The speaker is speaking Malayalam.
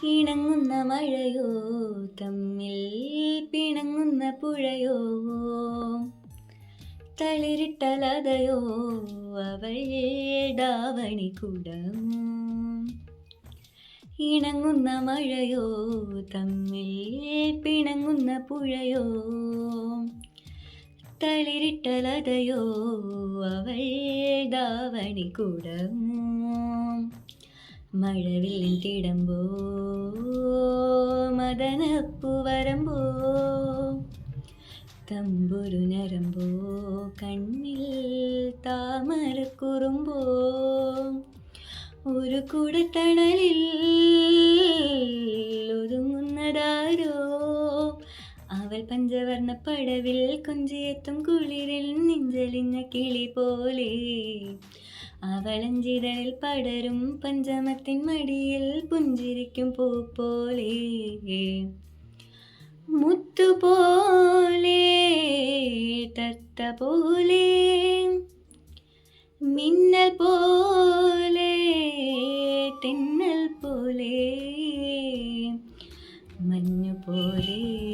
ഇണങ്ങുന്ന മഴയോ തമ്മിൽ പിണങ്ങുന്ന പുഴയോ തളിരിട്ടലതയോ അവൾ ദാവണി കുടമോ. ഇണങ്ങുന്ന മഴയോ തമ്മിൽ പിണങ്ങുന്ന പുഴയോ തളിരിട്ടലതയോ അവൾ ദാവണി കുടമോ. മഴവില്ലിൻ തിടമ്പോ മദനപ്പു വരമ്പോ തമ്പുരു നരമ്പോ കണ്ണിൽ താമരക്കുറുമ്പോ. ഒരു കുടത്തണലിൽ ഒതുങ്ങുന്നതാരോ അവൾ പഞ്ചവർണ്ണ പടവിൽ കൊഞ്ചിയെത്തും കുളിരിൽ നെഞ്ചലിഞ്ഞ കിളി പോലെ. അവളഞ്ചിതളിൽ പടരും പഞ്ചമത്തിൻ മടിയിൽ പുഞ്ചിരിക്കും പൂ പോലെ. മുത്തുപോലെ തത്ത പോലെ മിന്നൽ പോലെ തെന്നൽ പോലെ മഞ്ഞു പോലെ.